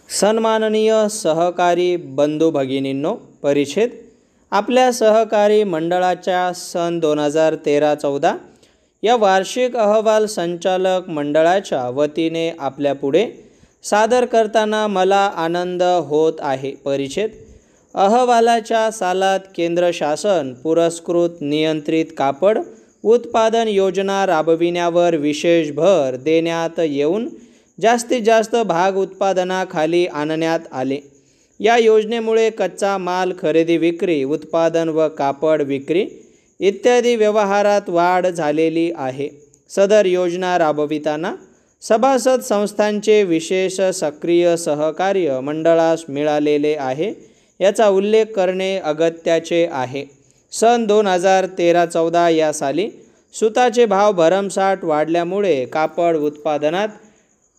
सन्माननीय सहकारी बंधू भगिनींनो, परिच्छेद आपल्या सहकारी मंडळाच्या सन 2013-14 या वार्षिक अहवाल संचालक मंडळाच्या वतीने आपल्यापुढे सादर करताना मला आनंद होत आहे। परिच्छेद अहवालाच्या सालात केंद्र शासन पुरस्कृत नियंत्रित कापड उत्पादन योजना राबविण्यावर विशेष भर देण्यात येऊन जास्तीत जास्त भाग उत्पादनाखाली आणण्यात आले। या योजनेमुळे कच्चा माल खरेदी विक्री, उत्पादन व कापड विक्री इत्यादी व्यवहारात वाढ झालेली आहे। सदर योजना राबविताना सभासद संस्थांचे विशेष सक्रिय सहकार्य मंडळास मिळालेले आहे, याचा उल्लेख करणे अगत्याचे आहे। सन 2013-14 या साली सुताचे भाव भरमसाठ वाढल्यामुळे कापड उत्पादनात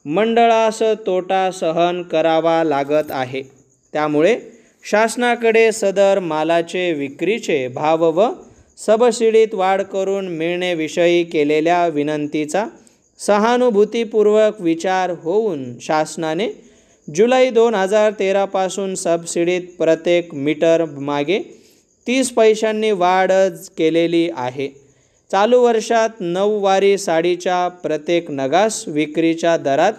मंडळास तोटा सहन करावा लागत आहे। त्यामुळे शासनाकडे सदर मालाचे विक्रीचे भाव व सबसिडीत वाढ करून मिळण्याविषयी केलेल्या विनंतीचा सहानुभूतीपूर्वक विचार होऊन शासनाने जुलै 2013 पासून सबसिडीत प्रत्येक मीटर मागे 30 पैशांनी वाढ केलेली आहे। चालू वर्षात 9 वारी साडीच्या प्रत्येक नगास विक्रीच्या दरात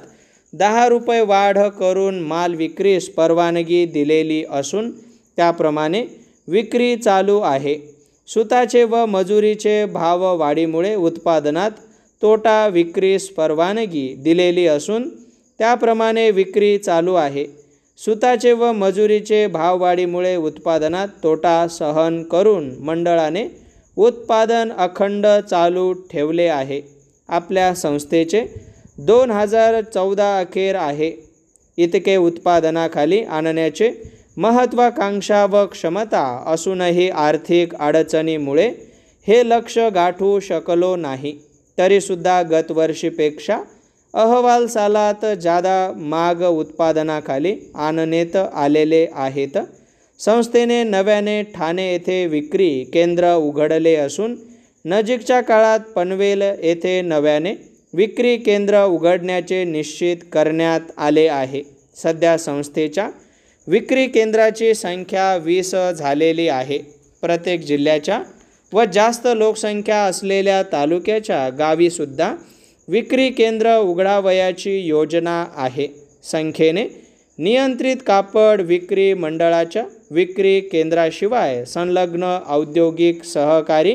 10 रुपये वाढ करून माल विक्रीस परवानगी दिलेली असून त्याप्रमाणे विक्री चालू आहे। सुताचे व मजुरीचे भाव वाढीमुळे उत्पादनात तोटा, विक्रीस परवानगी दिलेली असून त्याप्रमाणे विक्री चालू आहे। सुताचे व मजुरीचे भाववाढीमुळे उत्पादनात तोटा सहन करून मंडळाने उत्पादन अखंड चालू ठेवले आहे। आपल्या संस्थेचे 2014 अखेर आहे इतके उत्पादनाखाली आणण्याचे महत्त्वाकांक्षा व क्षमता असूनही आर्थिक अडचणीमुळे हे लक्ष्य गाठू शकलो नाही। तरीसुद्धा गतवर्षीपेक्षा अहवाल सालात जादा माग उत्पादनाखाली आणण्यात आलेले आहेत। संस्थेने नव्याने ठाणे येथे विक्री केंद्र उघडले असून नजीकच्या काळात पनवेल येथे नव्याने विक्री केंद्र उघडण्याचे निश्चित करण्यात आले आहे। सध्या संस्थेच्या विक्री केंद्राची संख्या 20 झालेली आहे। प्रत्येक जिल्ह्याच्या व जास्त लोकसंख्या असलेल्या तालुक्याच्या गावीसुद्धा विक्री केंद्र उघडावयाची योजना आहे। संख्येने नियंत्रित कापड विक्री मंडळाच्या विक्री केंद्राशिवाय संलग्न औद्योगिक सहकारी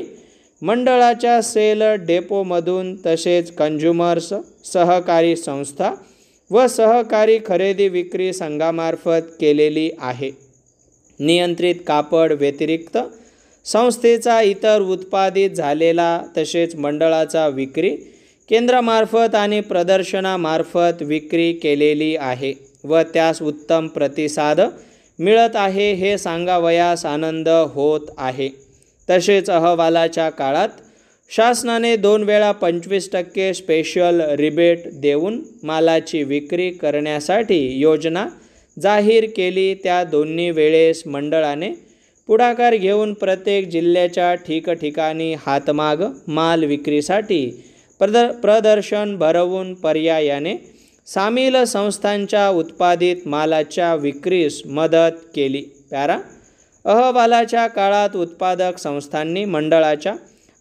मंडळाच्या सेल डेपोमधून तसेच कंझ्युमर्स सहकारी संस्था व सहकारी खरेदी विक्री संघामार्फत केलेली आहे। नियंत्रित कापड व्यतिरिक्त संस्थेचा इतर उत्पादित झालेला तसेच मंडळाचा विक्री केंद्रामार्फत आणि प्रदर्शनामार्फत विक्री केलेली आहे व त्यास उत्तम प्रतिसाद मिळत आहे हे सांगावयास आनंद होत आहे। तसेच अहवालाच्या काळात शासनाने 2 वेळा 25% स्पेशल रिबेट देऊन मालाची विक्री करण्यासाठी योजना जाहीर केली। त्या दोन्ही वेळेस मंडळाने पुढाकार घेऊन प्रत्येक जिल्ह्याच्या ठिकठिकाणी हातमाग माल विक्रीसाठी प्रदर्शन भरवून पर्यायाने सामील संस्थांच्या उत्पादित मालाच्या विक्रीस मदत केली। पॅरा अहवालाच्या काळात उत्पादक संस्थांनी मंडळाच्या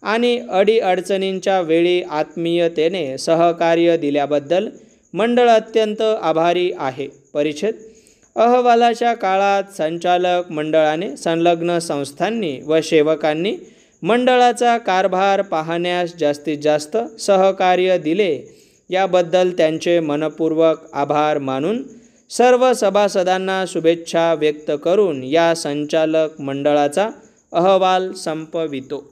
आणि अडीअडचणींच्या वेळी आत्मीयतेने सहकार्य दिल्याबद्दल मंडळ अत्यंत आभारी आहे। परिच्छेद अहवालाच्या काळात संचालक मंडळाने संलग्न संस्थांनी व सेवकांनी मंडळाचा कारभार पाहण्यास जास्तीत जास्त सहकार्य दिले याबद्दल त्यांचे मनपूर्वक आभार मानून सर्व सभासदांना शुभेच्छा व्यक्त करून या संचालक मंडळाचा अहवाल संपवितो।